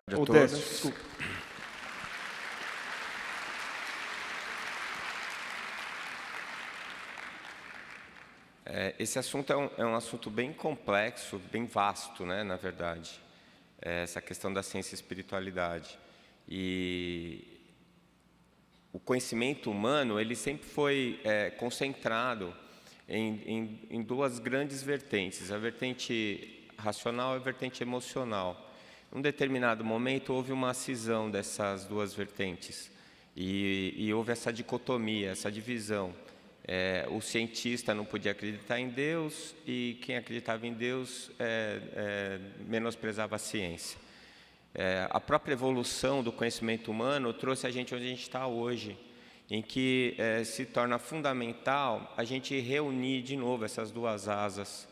A O todos. teste, desculpa. Esse assunto é um assunto bem complexo, bem vasto, né, na verdade, essa questão da ciência e espiritualidade. E o conhecimento humano, ele sempre foi concentrado em duas grandes vertentes, a vertente racional e a vertente emocional. Em um determinado momento, houve uma cisão dessas duas vertentes e houve essa dicotomia, essa divisão. O cientista não podia acreditar em Deus e quem acreditava em Deus menosprezava a ciência. A própria evolução do conhecimento humano trouxe a gente onde a gente está hoje, em que se torna fundamental a gente reunir de novo essas duas asas,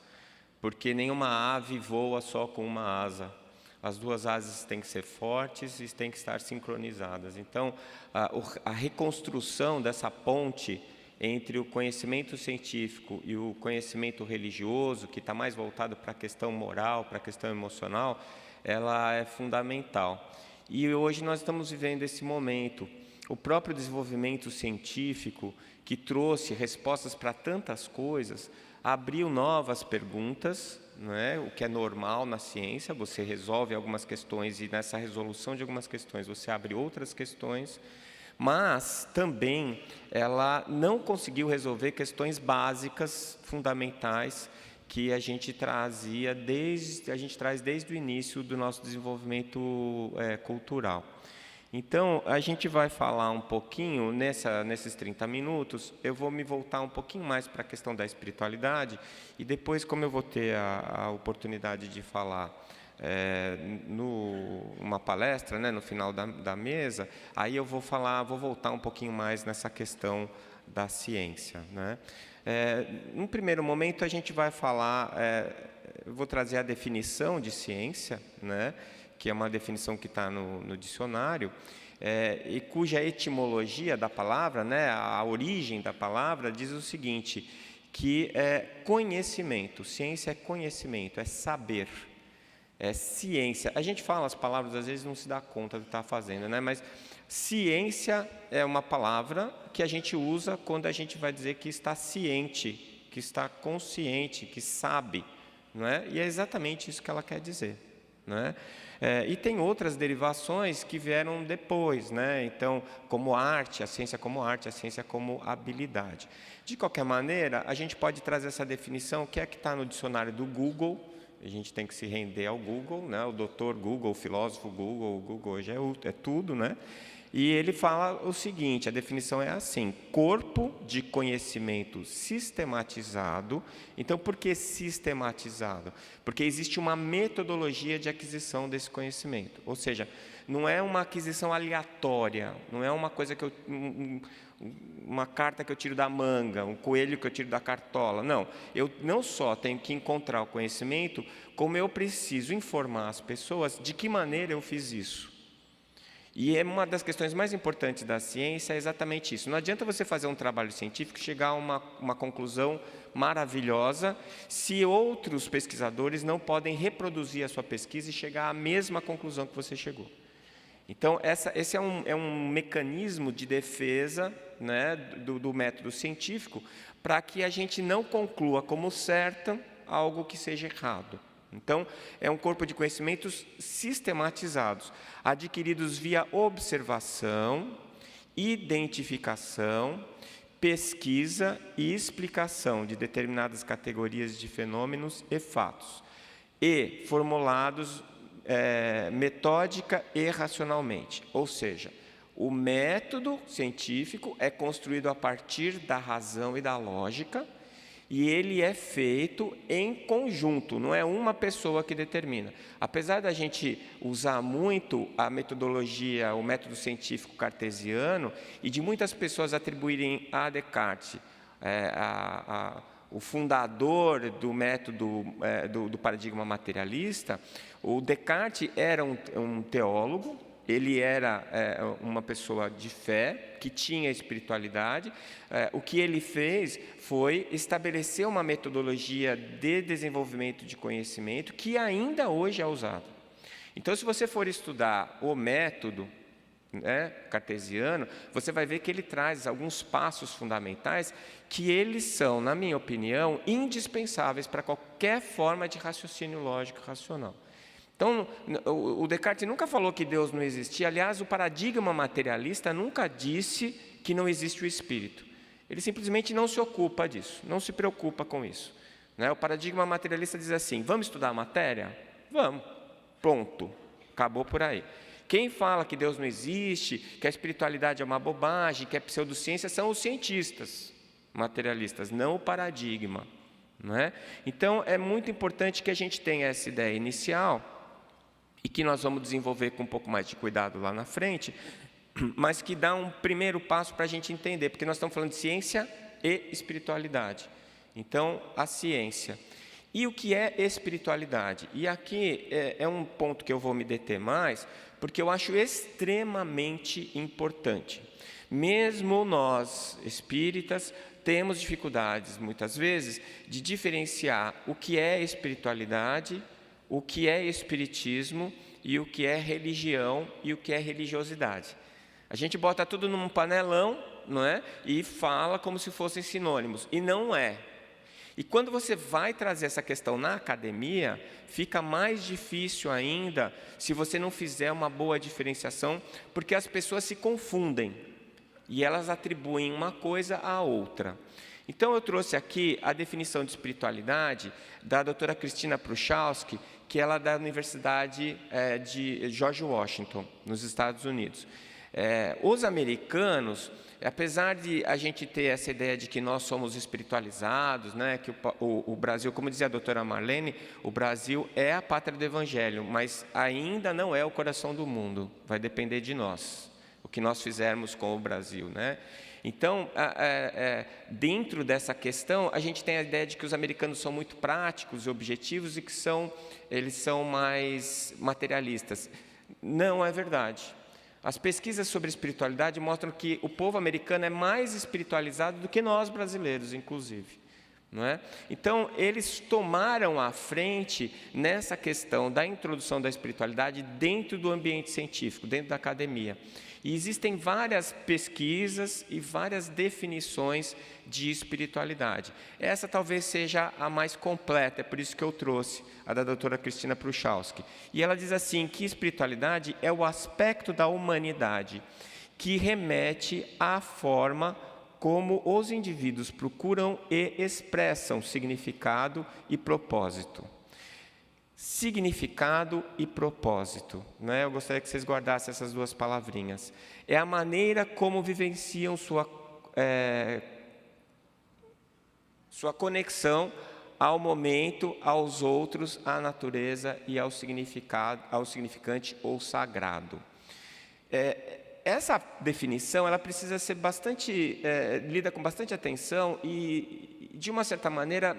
porque nenhuma ave voa só com uma asa. As duas asas têm que ser fortes e têm que estar sincronizadas. Então, a reconstrução dessa ponte entre o conhecimento científico e o conhecimento religioso, que está mais voltado para a questão moral, para a questão emocional, ela é fundamental. E hoje nós estamos vivendo esse momento. O próprio desenvolvimento científico, que trouxe respostas para tantas coisas, abriu novas perguntas, não é? O que é normal na ciência, você resolve algumas questões e nessa resolução de algumas questões você abre outras questões, mas também ela não conseguiu resolver questões básicas, fundamentais, que a gente traz desde o início do nosso desenvolvimento cultural. Então, a gente vai falar um pouquinho, nesses 30 minutos, eu vou me voltar um pouquinho mais para a questão da espiritualidade, e depois, como eu vou ter a oportunidade de falar numa palestra, né, no final da mesa, aí eu vou voltar um pouquinho mais nessa questão da ciência, né? Num primeiro momento, a gente vai falar, eu vou trazer a definição de ciência, né, que é uma definição que está no dicionário, e cuja etimologia da palavra, né, a origem da palavra, diz o seguinte, que é conhecimento, ciência é conhecimento, é saber, é ciência. A gente fala as palavras, às vezes não se dá conta do que está fazendo, né, mas ciência é uma palavra que a gente usa quando a gente vai dizer que está ciente, que está consciente, que sabe, não é? E é exatamente isso que ela quer dizer, não é? E tem outras derivações que vieram depois, né? Então, como arte, a ciência como habilidade. De qualquer maneira, a gente pode trazer essa definição, que é que está no dicionário do Google. A gente tem que se render ao Google, né? O doutor Google, o filósofo Google, o Google hoje é tudo, né? E ele fala o seguinte, a definição é assim, corpo de conhecimento sistematizado. Então, por que sistematizado? Porque existe uma metodologia de aquisição desse conhecimento. Ou seja, não é uma aquisição aleatória, não é uma coisa que uma carta que eu tiro da manga, um coelho que eu tiro da cartola. Não, eu não só tenho que encontrar o conhecimento, como eu preciso informar as pessoas de que maneira eu fiz isso. E uma das questões mais importantes da ciência é exatamente isso. Não adianta você fazer um trabalho científico e chegar a uma conclusão maravilhosa se outros pesquisadores não podem reproduzir a sua pesquisa e chegar à mesma conclusão que você chegou. Então, esse é um mecanismo de defesa, né, do método científico para que a gente não conclua como certo algo que seja errado. Então, é um corpo de conhecimentos sistematizados, adquiridos via observação, identificação, pesquisa e explicação de determinadas categorias de fenômenos e fatos, e formulados metódica e racionalmente. Ou seja, o método científico é construído a partir da razão e da lógica, e ele é feito em conjunto, não é uma pessoa que determina. Apesar da gente usar muito a metodologia, o método científico cartesiano, e de muitas pessoas atribuírem a Descartes, o fundador do método do paradigma materialista, o Descartes era um teólogo, ele era uma pessoa de fé, que tinha espiritualidade. O que ele fez foi estabelecer uma metodologia de desenvolvimento de conhecimento que ainda hoje é usada. Então, se você for estudar o método, né, cartesiano, você vai ver que ele traz alguns passos fundamentais que eles são, na minha opinião, indispensáveis para qualquer forma de raciocínio lógico e racional. Então, o Descartes nunca falou que Deus não existia. Aliás, o paradigma materialista nunca disse que não existe o espírito. Ele simplesmente não se ocupa disso, não se preocupa com isso, né? O paradigma materialista diz assim: vamos estudar a matéria? Vamos. Pronto. Acabou por aí. Quem fala que Deus não existe, que a espiritualidade é uma bobagem, que é pseudociência, são os cientistas materialistas, não o paradigma, não é? Então, é muito importante que a gente tenha essa ideia inicial, e que nós vamos desenvolver com um pouco mais de cuidado lá na frente, mas que dá um primeiro passo para a gente entender, porque nós estamos falando de ciência e espiritualidade. Então, a ciência. E o que é espiritualidade? E aqui é um ponto que eu vou me deter mais, porque eu acho extremamente importante. Mesmo nós, espíritas, temos dificuldades, muitas vezes, de diferenciar o que é espiritualidade, o que é espiritismo e o que é religião e o que é religiosidade. A gente bota tudo num panelão, não é? E fala como se fossem sinônimos, e não é. E quando você vai trazer essa questão na academia, fica mais difícil ainda se você não fizer uma boa diferenciação, porque as pessoas se confundem e elas atribuem uma coisa à outra. Então, eu trouxe aqui a definição de espiritualidade da doutora Cristina Pruchalski, que ela é da Universidade de George Washington, nos Estados Unidos. Os americanos, apesar de a gente ter essa ideia de que nós somos espiritualizados, né, que o Brasil, como dizia a doutora Marlene, o Brasil é a pátria do Evangelho, mas ainda não é o coração do mundo, vai depender de nós, o que nós fizermos com o Brasil, né? Então, dentro dessa questão, a gente tem a ideia de que os americanos são muito práticos e objetivos e que eles são mais materialistas. Não é verdade. As pesquisas sobre espiritualidade mostram que o povo americano é mais espiritualizado do que nós brasileiros, inclusive, não é? Então, eles tomaram a frente nessa questão da introdução da espiritualidade dentro do ambiente científico, dentro da academia. E existem várias pesquisas e várias definições de espiritualidade. Essa talvez seja a mais completa, é por isso que eu trouxe a da doutora Cristina Pruchalski. E ela diz assim, que espiritualidade é o aspecto da humanidade que remete à forma como os indivíduos procuram e expressam significado e propósito. Significado e propósito, né? Eu gostaria que vocês guardassem essas duas palavrinhas. É a maneira como vivenciam sua conexão ao momento, aos outros, à natureza e ao significado, ao significante ou sagrado. Essa definição ela precisa ser lida com bastante atenção e, de uma certa maneira,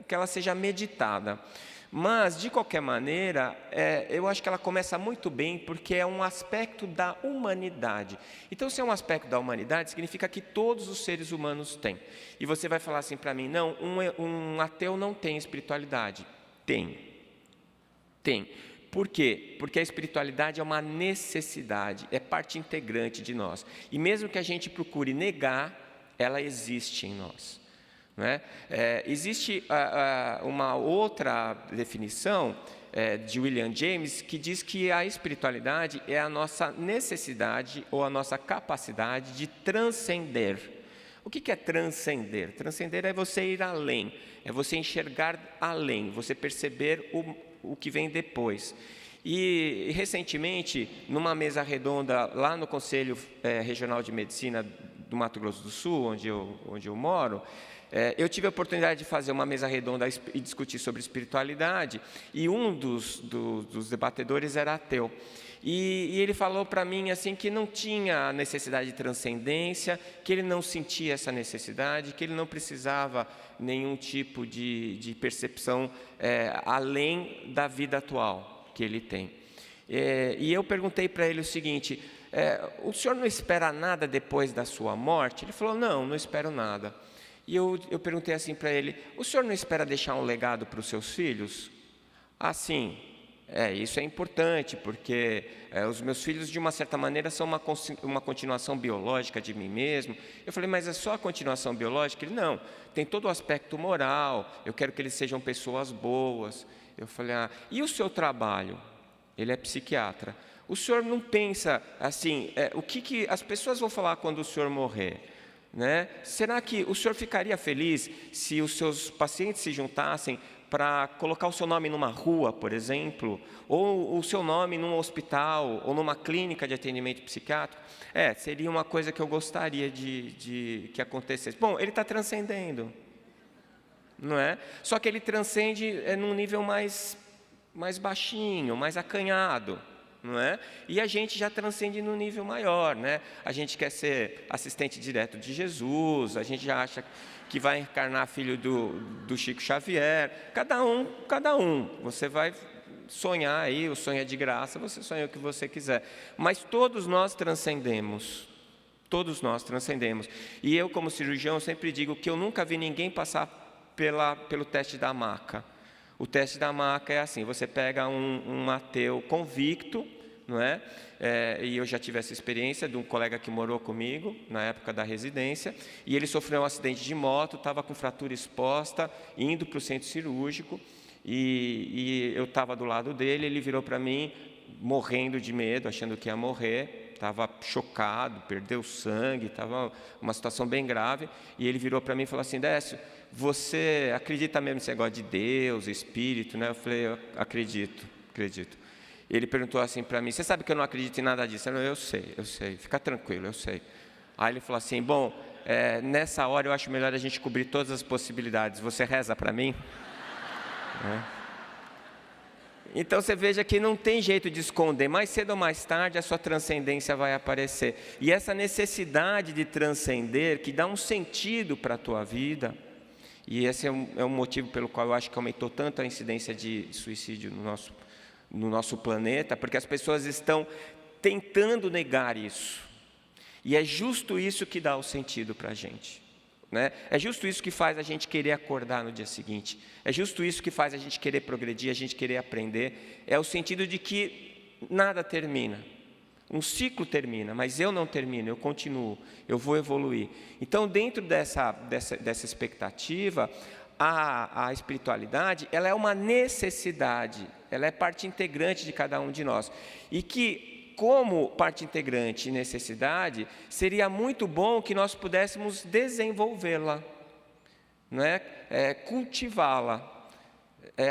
que ela seja meditada. Mas, de qualquer maneira, eu acho que ela começa muito bem, porque é um aspecto da humanidade. Então, se é um aspecto da humanidade, significa que todos os seres humanos têm. E você vai falar assim para mim, não, um ateu não tem espiritualidade. Tem. Por quê? Porque a espiritualidade é uma necessidade, é parte integrante de nós. E mesmo que a gente procure negar, ela existe em nós. Não é? Existe uma outra definição de William James que diz que a espiritualidade é a nossa necessidade ou a nossa capacidade de transcender. O que é transcender? Transcender é você ir além, é você enxergar além, você perceber o que vem depois. E recentemente, numa mesa redonda lá no Conselho Regional de Medicina do Mato Grosso do Sul, onde eu moro, eu tive a oportunidade de fazer uma mesa redonda e discutir sobre espiritualidade, e um dos debatedores era ateu. E ele falou para mim assim que não tinha necessidade de transcendência, que ele não sentia essa necessidade, que ele não precisava nenhum tipo de percepção além da vida atual que ele tem. E eu perguntei para ele o seguinte, o senhor não espera nada depois da sua morte? Ele falou, não espero nada. E eu perguntei assim para ele, o senhor não espera deixar um legado para os seus filhos? Ah, sim. Isso é importante, porque os meus filhos, de uma certa maneira, são uma continuação biológica de mim mesmo. Eu falei, mas é só a continuação biológica? Ele, não, tem todo o aspecto moral, eu quero que eles sejam pessoas boas. Eu falei, e o seu trabalho? Ele é psiquiatra. O senhor não pensa assim, o que as pessoas vão falar quando o senhor morrer? Né? Será que o senhor ficaria feliz se os seus pacientes se juntassem para colocar o seu nome numa rua, por exemplo, ou o seu nome num hospital, ou numa clínica de atendimento psiquiátrico? Seria uma coisa que eu gostaria de que acontecesse. Bom, ele está transcendendo, não é? Só que ele transcende num nível mais baixinho, mais acanhado, não é? E a gente já transcende num nível maior, né? A gente quer ser assistente direto de Jesus, a gente já acha que vai encarnar filho do Chico Xavier. Cada um. Você vai sonhar aí, o sonho é de graça, você sonha o que você quiser. Mas todos nós transcendemos. Todos nós transcendemos. E eu, como cirurgião, sempre digo que eu nunca vi ninguém passar pelo teste da maca. O teste da maca é assim, você pega um ateu convicto, não é? E eu já tive essa experiência de um colega que morou comigo na época da residência, e ele sofreu um acidente de moto, estava com fratura exposta, indo para o centro cirúrgico, e eu estava do lado dele, ele virou para mim, morrendo de medo, achando que ia morrer, estava chocado, perdeu sangue, estava uma situação bem grave, e ele virou para mim e falou assim, Décio, você acredita mesmo nesse negócio de Deus, Espírito, né? Eu falei, eu acredito. Ele perguntou assim para mim, você sabe que eu não acredito em nada disso? Eu sei, fica tranquilo, eu sei. Aí ele falou assim, bom, nessa hora eu acho melhor a gente cobrir todas as possibilidades, você reza para mim? Então você veja que não tem jeito de esconder, mais cedo ou mais tarde a sua transcendência vai aparecer. E essa necessidade de transcender, que dá um sentido para a tua vida, e esse é um motivo pelo qual eu acho que aumentou tanto a incidência de suicídio no nosso planeta, porque as pessoas estão tentando negar isso. E é justo isso que dá o sentido para a gente. Né? É justo isso que faz a gente querer acordar no dia seguinte. É justo isso que faz a gente querer progredir, a gente querer aprender. É o sentido de que nada termina. Um ciclo termina, mas eu não termino, eu continuo, eu vou evoluir. Então, dentro dessa expectativa, a espiritualidade, ela é uma necessidade, ela é parte integrante de cada um de nós. E que, como parte integrante e necessidade, seria muito bom que nós pudéssemos desenvolvê-la, né? Cultivá-la.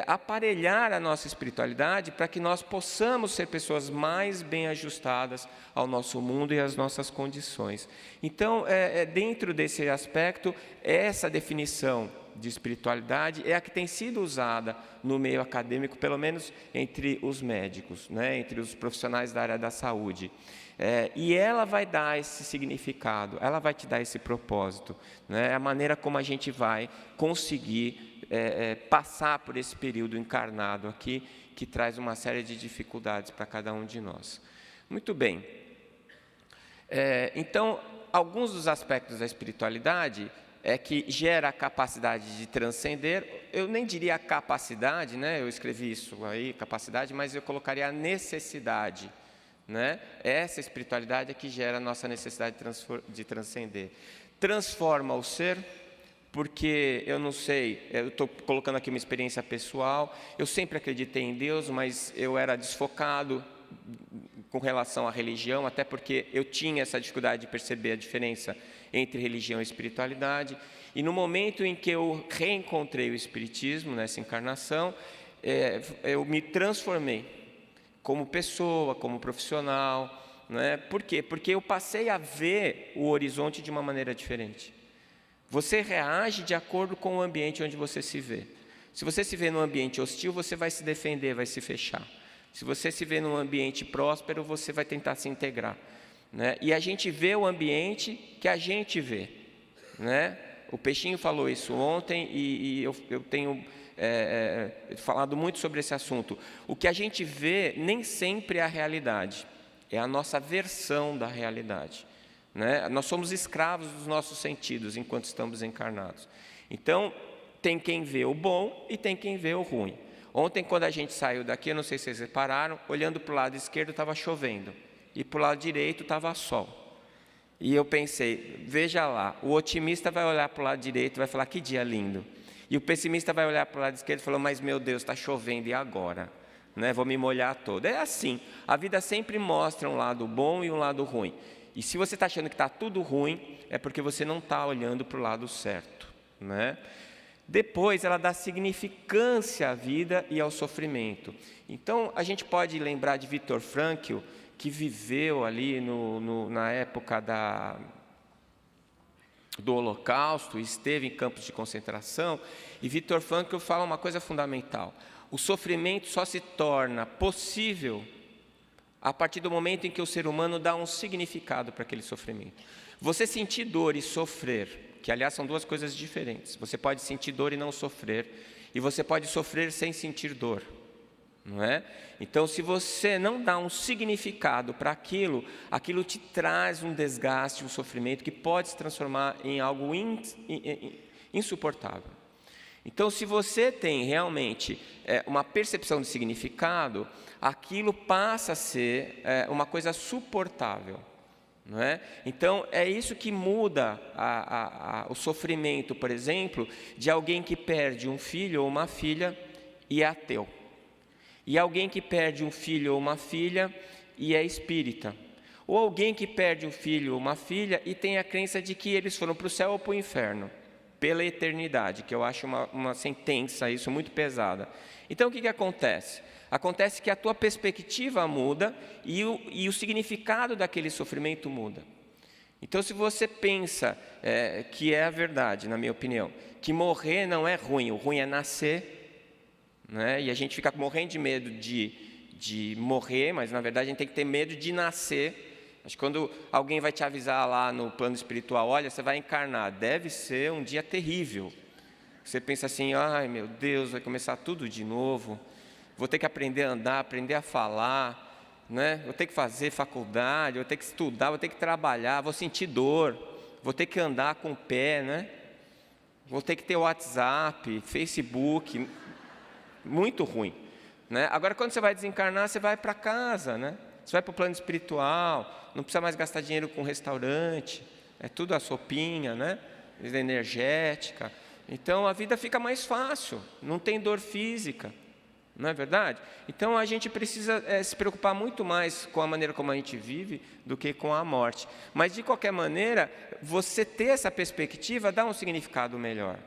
Aparelhar a nossa espiritualidade para que nós possamos ser pessoas mais bem ajustadas ao nosso mundo e às nossas condições. Então, dentro desse aspecto, essa definição de espiritualidade é a que tem sido usada no meio acadêmico, pelo menos entre os médicos, né, entre os profissionais da área da saúde. E ela vai dar esse significado, ela vai te dar esse propósito, né, a maneira como a gente vai conseguir passar por esse período encarnado aqui, que traz uma série de dificuldades para cada um de nós. Muito bem. Então, alguns dos aspectos da espiritualidade que gera a capacidade de transcender, eu nem diria a capacidade, né? Eu escrevi isso aí, capacidade, mas eu colocaria a necessidade, né? Essa espiritualidade é que gera a nossa necessidade de transcender. Transforma o ser, porque eu não sei, eu estou colocando aqui uma experiência pessoal, eu sempre acreditei em Deus, mas eu era desfocado com relação à religião, até porque eu tinha essa dificuldade de perceber a diferença entre religião e espiritualidade, e no momento em que eu reencontrei o Espiritismo, nessa encarnação, eu me transformei como pessoa, como profissional, né? Por quê? Porque eu passei a ver o horizonte de uma maneira diferente. Você reage de acordo com o ambiente onde você se vê. Se você se vê num ambiente hostil, você vai se defender, vai se fechar. Se você se vê num ambiente próspero, você vai tentar se integrar, né? E a gente vê o ambiente que a gente vê, né? O Peixinho falou isso ontem e eu tenho falado muito sobre esse assunto. O que a gente vê nem sempre é a realidade, é a nossa versão da realidade, né? Nós somos escravos dos nossos sentidos enquanto estamos encarnados. Então, tem quem vê o bom e tem quem vê o ruim. Ontem, quando a gente saiu daqui, eu não sei se vocês repararam, olhando para o lado esquerdo estava chovendo, e para o lado direito estava sol. E eu pensei, veja lá, o otimista vai olhar para o lado direito e vai falar, que dia lindo. E o pessimista vai olhar para o lado esquerdo e falar, mas meu Deus, está chovendo, e agora? Né? Vou me molhar todo. É assim, a vida sempre mostra um lado bom e um lado ruim. E se você está achando que está tudo ruim, é porque você não está olhando para o lado certo. Né? Depois, ela dá significância à vida e ao sofrimento. Então, a gente pode lembrar de Viktor Frankl, que viveu ali na época do Holocausto, esteve em campos de concentração, e Viktor Frankl fala uma coisa fundamental: o sofrimento só se torna possível a partir do momento em que o ser humano dá um significado para aquele sofrimento. Você sentir dor e sofrer, que aliás são duas coisas diferentes. Você pode sentir dor e não sofrer, e você pode sofrer sem sentir dor. Não é? Então, se você não dá um significado para aquilo, aquilo te traz um desgaste, um sofrimento que pode se transformar em algo insuportável. Então, se você tem realmente uma percepção de significado, aquilo passa a ser uma coisa suportável. Não é? Então, é isso que muda o sofrimento, por exemplo, de alguém que perde um filho ou uma filha e é ateu. E alguém que perde um filho ou uma filha e é espírita. Ou alguém que perde um filho ou uma filha e tem a crença de que eles foram para o céu ou para o inferno, pela eternidade, que eu acho uma sentença isso muito pesada. Então, o que acontece? Acontece que a tua perspectiva muda e o significado daquele sofrimento muda. Então, se você pensa que é a verdade, na minha opinião, que morrer não é ruim, o ruim é nascer, né? E a gente fica morrendo de medo de morrer, mas na verdade a gente tem que ter medo de nascer. Acho que quando alguém vai te avisar lá no plano espiritual, olha, você vai encarnar, deve ser um dia terrível. Você pensa assim, ai meu Deus, vai começar tudo de novo, vou ter que aprender a andar, aprender a falar, né? Vou ter que fazer faculdade, vou ter que estudar, vou ter que trabalhar, vou sentir dor, vou ter que andar com o pé, né? Vou ter que ter WhatsApp, Facebook, muito ruim. Né? Agora, quando você vai desencarnar, você vai para casa, né? Você vai para o plano espiritual, não precisa mais gastar dinheiro com restaurante, é tudo a sopinha, né? Energética. Então, a vida fica mais fácil, não tem dor física, não é verdade? Então, a gente precisa se preocupar muito mais com a maneira como a gente vive do que com a morte. Mas, de qualquer maneira, você ter essa perspectiva dá um significado melhor.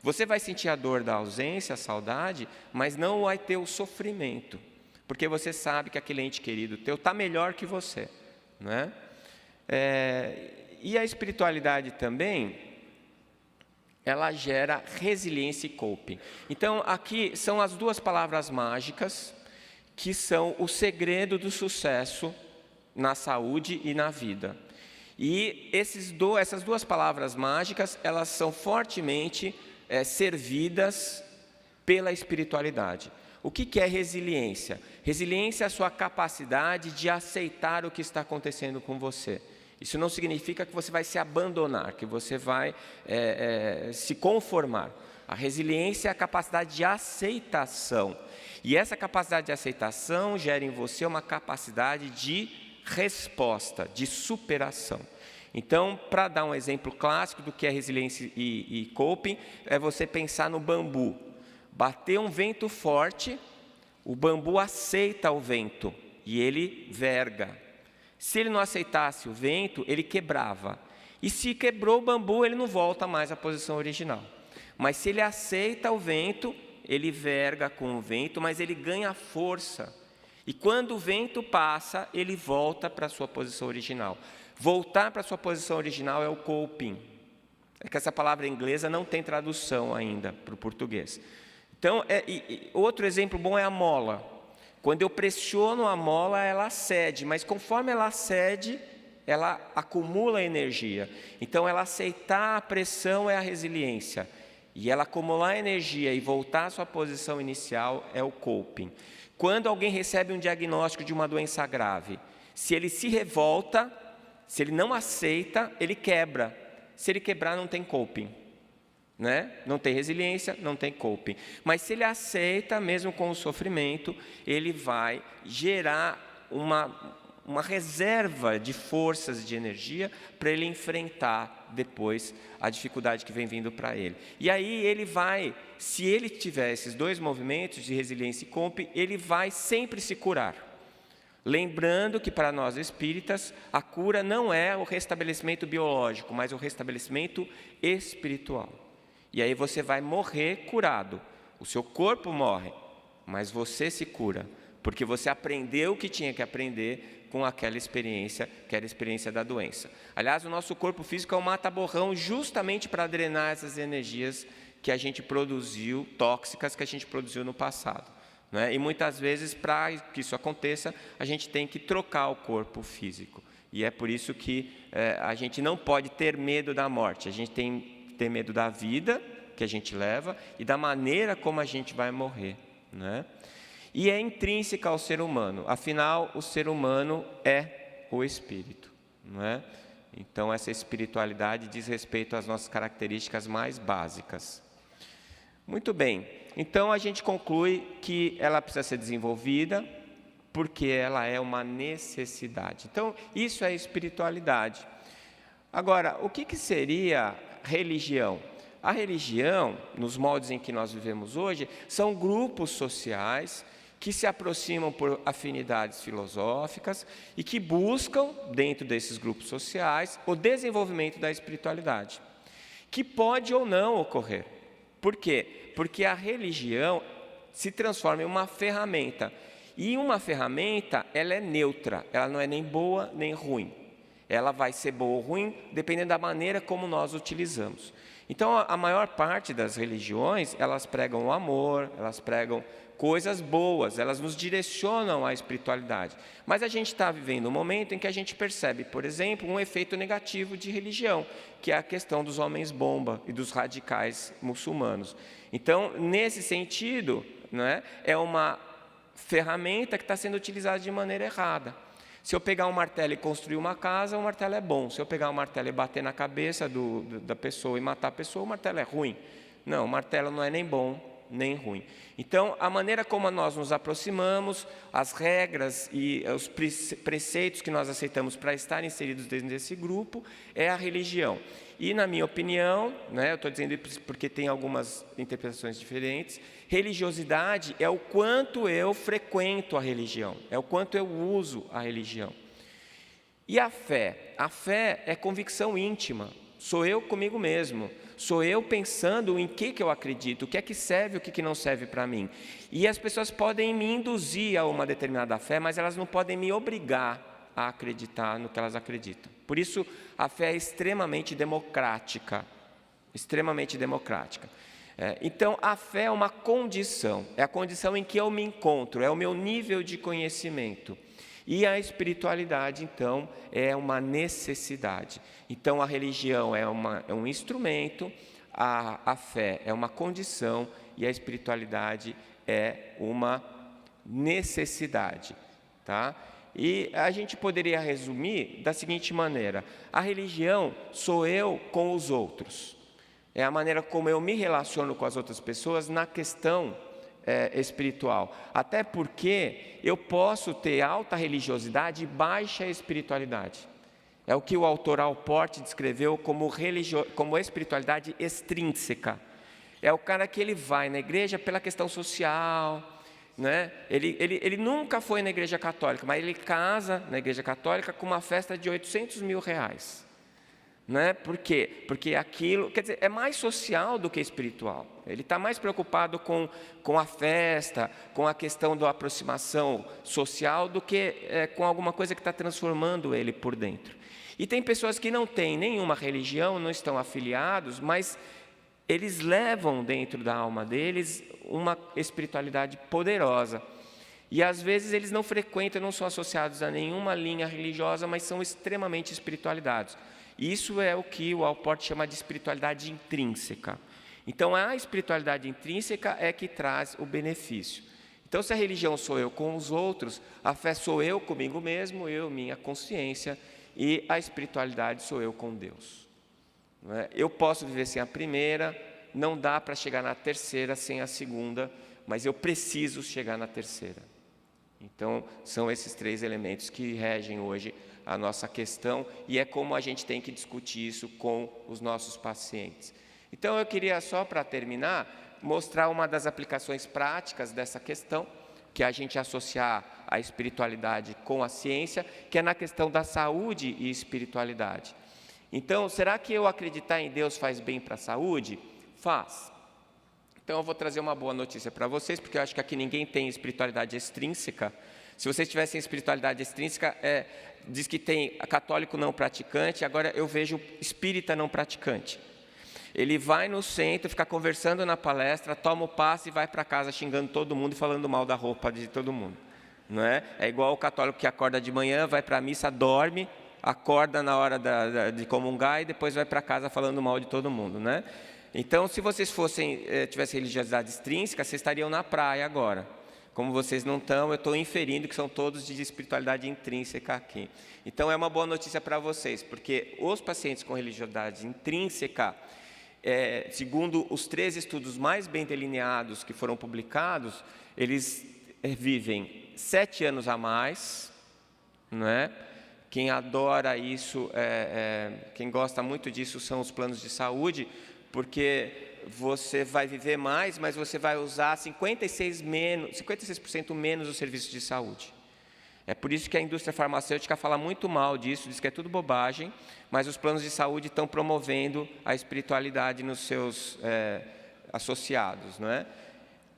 Você vai sentir a dor da ausência, a saudade, mas não vai ter o sofrimento, porque você sabe que aquele ente querido teu está melhor que você. Né? E a espiritualidade também, ela gera resiliência e coping. Então, aqui são as duas palavras mágicas que são o segredo do sucesso na saúde e na vida. E essas duas palavras mágicas, elas são fortemente servidas pela espiritualidade. O que é resiliência? Resiliência é a sua capacidade de aceitar o que está acontecendo com você. Isso não significa que você vai se abandonar, que você vai se conformar. A resiliência é a capacidade de aceitação. E essa capacidade de aceitação gera em você uma capacidade de resposta, de superação. Então, para dar um exemplo clássico do que é resiliência e coping, é você pensar no bambu. Bater um vento forte, o bambu aceita o vento e ele verga. Se ele não aceitasse o vento, ele quebrava. E se quebrou o bambu, ele não volta mais à posição original. Mas se ele aceita o vento, ele verga com o vento, mas ele ganha força. E quando o vento passa, ele volta para a sua posição original. Voltar para a sua posição original é o coping. É que essa palavra inglesa não tem tradução ainda para o português. Então, outro exemplo bom é a mola. Quando eu pressiono a mola, ela cede, mas conforme ela cede, ela acumula energia. Então, ela aceitar a pressão é a resiliência. E ela acumular energia e voltar à sua posição inicial é o coping. Quando alguém recebe um diagnóstico de uma doença grave, se ele se revolta, se ele não aceita, ele quebra. Se ele quebrar, não tem coping. né? Não tem resiliência, não tem coping. Mas se ele aceita, mesmo com o sofrimento, ele vai gerar uma reserva de forças, de energia, para ele enfrentar depois a dificuldade que vem vindo para ele. E aí ele vai, se ele tiver esses dois movimentos de resiliência e coping, ele vai sempre se curar. Lembrando que para nós espíritas, a cura não é o restabelecimento biológico, mas o restabelecimento espiritual. E aí você vai morrer curado. O seu corpo morre, mas você se cura, porque você aprendeu o que tinha que aprender com aquela experiência, que era a experiência da doença. Aliás, o nosso corpo físico é um mata-borrão justamente para drenar essas energias que a gente produziu, tóxicas que a gente produziu no passado, né? E muitas vezes, para que isso aconteça, a gente tem que trocar o corpo físico. E é por isso que a gente não pode ter medo da morte. A gente tem que ter medo da vida que a gente leva e da maneira como a gente vai morrer, né? E é intrínseca ao ser humano. Afinal, o ser humano é o espírito, não é? Então, essa espiritualidade diz respeito às nossas características mais básicas. Muito bem. Então, a gente conclui que ela precisa ser desenvolvida porque ela é uma necessidade. Então, isso é espiritualidade. Agora, o que seria religião? A religião, nos moldes em que nós vivemos hoje, são grupos sociais que se aproximam por afinidades filosóficas e que buscam, dentro desses grupos sociais, o desenvolvimento da espiritualidade, que pode ou não ocorrer. Por quê? Porque a religião se transforma em uma ferramenta. E uma ferramenta, ela é neutra, ela não é nem boa nem ruim. Ela vai ser boa ou ruim dependendo da maneira como nós utilizamos. Então, a maior parte das religiões, elas pregam o amor, elas pregam coisas boas, elas nos direcionam à espiritualidade. Mas a gente está vivendo um momento em que a gente percebe, por exemplo, um efeito negativo de religião, que é a questão dos homens-bomba e dos radicais muçulmanos. Então, nesse sentido, né, é uma ferramenta que está sendo utilizada de maneira errada. Se eu pegar um martelo e construir uma casa, o martelo é bom. Se eu pegar um martelo e bater na cabeça da pessoa e matar a pessoa, o martelo é ruim. Não, o martelo não é nem bom, nem ruim. Então, a maneira como nós nos aproximamos, as regras e os preceitos que nós aceitamos para estar inseridos dentro desse grupo, é a religião. E, na minha opinião, né, eu estou dizendo isso porque tem algumas interpretações diferentes, religiosidade é o quanto eu frequento a religião, é o quanto eu uso a religião. E a fé? A fé é convicção íntima, sou eu comigo mesmo, sou eu pensando em que eu acredito, o que é que serve, o que não serve para mim. E as pessoas podem me induzir a uma determinada fé, mas elas não podem me obrigar a acreditar no que elas acreditam. Por isso, a fé é extremamente democrática, extremamente democrática. Então, a fé é uma condição, é a condição em que eu me encontro, é o meu nível de conhecimento. E a espiritualidade, então, é uma necessidade. Então, a religião é um instrumento, a fé é uma condição e a espiritualidade é uma necessidade, tá? E a gente poderia resumir da seguinte maneira: a religião sou eu com os outros. É a maneira como eu me relaciono com as outras pessoas na questão espiritual. Até porque eu posso ter alta religiosidade e baixa espiritualidade. É o que o autor Alport descreveu como espiritualidade extrínseca. É o cara que ele vai na igreja pela questão social, né? Ele nunca foi na igreja católica, mas ele casa na igreja católica com uma festa de 800 mil reais. Né? Por quê? Porque aquilo, quer dizer, é mais social do que espiritual. Ele está mais preocupado com a festa, com a questão da aproximação social, do que com alguma coisa que está transformando ele por dentro. E tem pessoas que não têm nenhuma religião, não estão afiliados, mas eles levam dentro da alma deles uma espiritualidade poderosa. E às vezes eles não frequentam, não são associados a nenhuma linha religiosa, mas são extremamente espiritualizados. Isso é o que o Alport chama de espiritualidade intrínseca. Então, a espiritualidade intrínseca é que traz o benefício. Então, se a religião sou eu com os outros, a fé sou eu comigo mesmo, eu, minha consciência, e a espiritualidade sou eu com Deus. Eu posso viver sem a primeira, não dá para chegar na terceira sem a segunda, mas eu preciso chegar na terceira. Então, são esses 3 elementos que regem hoje a nossa questão, e é como a gente tem que discutir isso com os nossos pacientes. Então, eu queria só, para terminar, mostrar uma das aplicações práticas dessa questão, que é a gente associar a espiritualidade com a ciência, que é na questão da saúde e espiritualidade. Então, será que eu acreditar em Deus faz bem para a saúde? Faz. Então, eu vou trazer uma boa notícia para vocês, porque eu acho que aqui ninguém tem espiritualidade extrínseca. Se vocês tivessem espiritualidade extrínseca, diz que tem católico não praticante, agora eu vejo espírita não praticante. Ele vai no centro, fica conversando na palestra, toma o passe e vai para casa xingando todo mundo e falando mal da roupa de todo mundo. Não é? É igual o católico que acorda de manhã, vai para a missa, dorme, acorda na hora de comungar e depois vai para casa falando mal de todo mundo. Né? Então, se vocês tivessem religiosidade extrínseca, vocês estariam na praia agora. Como vocês não estão, eu estou inferindo que são todos de espiritualidade intrínseca aqui. Então, é uma boa notícia para vocês, porque os pacientes com religiosidade intrínseca, segundo os 3 estudos mais bem delineados que foram publicados, eles vivem 7 anos a mais, não é? Quem adora isso, quem gosta muito disso são os planos de saúde, porque você vai viver mais, mas você vai usar 56% menos os serviços de saúde. É por isso que a indústria farmacêutica fala muito mal disso, diz que é tudo bobagem, mas os planos de saúde estão promovendo a espiritualidade nos seus associados, não é?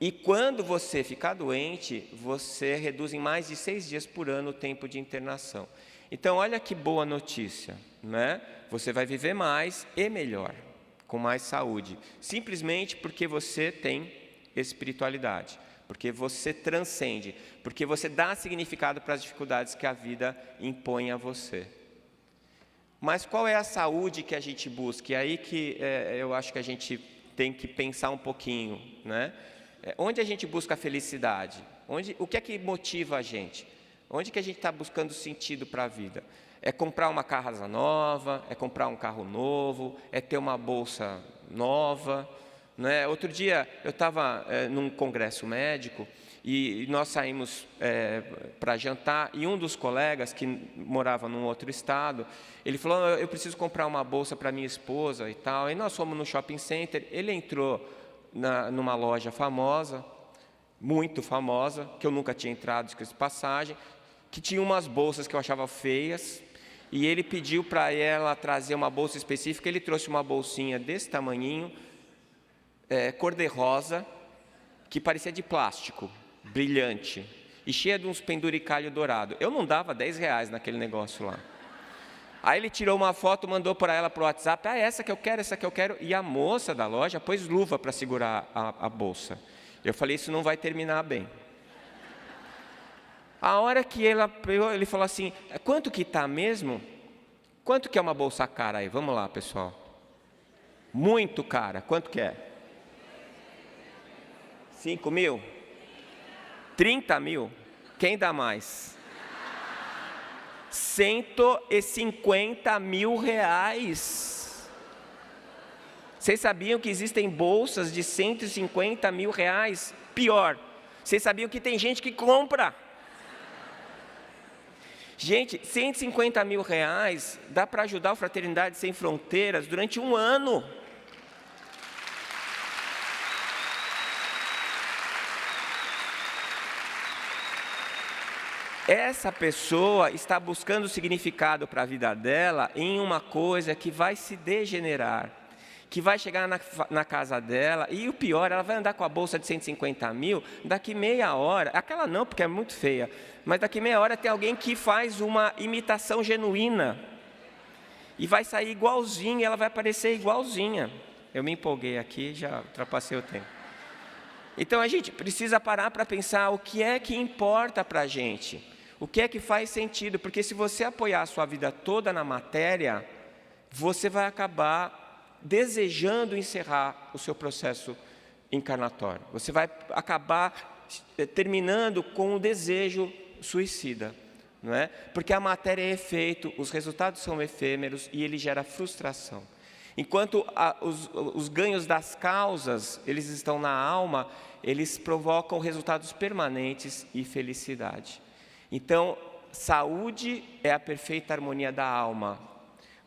E quando você ficar doente, você reduz em mais de 6 dias por ano o tempo de internação. Então, olha que boa notícia, né? Você vai viver mais e melhor, com mais saúde, simplesmente porque você tem espiritualidade, porque você transcende, porque você dá significado para as dificuldades que a vida impõe a você. Mas qual é a saúde que a gente busca? E aí que eu acho que a gente tem que pensar um pouquinho, né? Onde a gente busca a felicidade? O que é que motiva a gente? Onde que a gente está buscando sentido para a vida? É comprar uma casa nova, é comprar um carro novo, é ter uma bolsa nova, né? Outro dia eu estava num congresso médico e nós saímos para jantar, e um dos colegas que morava num outro estado, ele falou: eu preciso comprar uma bolsa para minha esposa e tal. E nós fomos no shopping center, ele entrou numa loja famosa, muito famosa, que eu nunca tinha entrado, escrito passagem, que tinha umas bolsas que eu achava feias, e ele pediu para ela trazer uma bolsa específica. Ele trouxe uma bolsinha desse tamanhinho, cor-de-rosa, que parecia de plástico, brilhante, e cheia de uns penduricalho dourado. Eu não dava R$10 naquele negócio lá. Aí ele tirou uma foto, mandou para ela para o WhatsApp: essa que eu quero, e a moça da loja pôs luva para segurar a bolsa. Eu falei: isso não vai terminar bem. A hora que ele falou assim: quanto que está mesmo? Quanto que é uma bolsa cara aí? Vamos lá, pessoal. Muito cara. Quanto que é? 5 mil? 30 mil? Quem dá mais? R$150 mil. Vocês sabiam que existem bolsas de R$150 mil? Pior, vocês sabiam que tem gente que compra? Gente, R$150 mil dá para ajudar o Fraternidade Sem Fronteiras durante um ano. Essa pessoa está buscando significado para a vida dela em uma coisa que vai se degenerar, que vai chegar na casa dela, e o pior, ela vai andar com a bolsa de 150 mil, daqui meia hora, aquela não, porque é muito feia, mas daqui meia hora tem alguém que faz uma imitação genuína, e vai sair igualzinha, ela vai parecer igualzinha. Eu me empolguei aqui, já ultrapassei o tempo. Então a gente precisa parar para pensar o que é que importa para a gente, o que é que faz sentido, porque se você apoiar a sua vida toda na matéria, você vai acabar desejando encerrar o seu processo encarnatório. Você vai acabar terminando com um desejo suicida, não é? Porque a matéria é efeito, os resultados são efêmeros e ele gera frustração. Enquanto os ganhos das causas, eles estão na alma, eles provocam resultados permanentes e felicidade. Então, saúde é a perfeita harmonia da alma.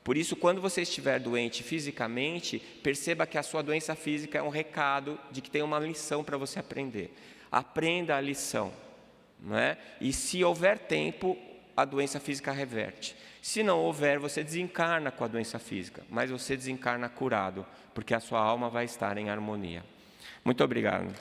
Por isso, quando você estiver doente fisicamente, perceba que a sua doença física é um recado de que tem uma lição para você aprender. Aprenda a lição, não é? E se houver tempo, a doença física reverte. Se não houver, você desencarna com a doença física, mas você desencarna curado, porque a sua alma vai estar em harmonia. Muito obrigado.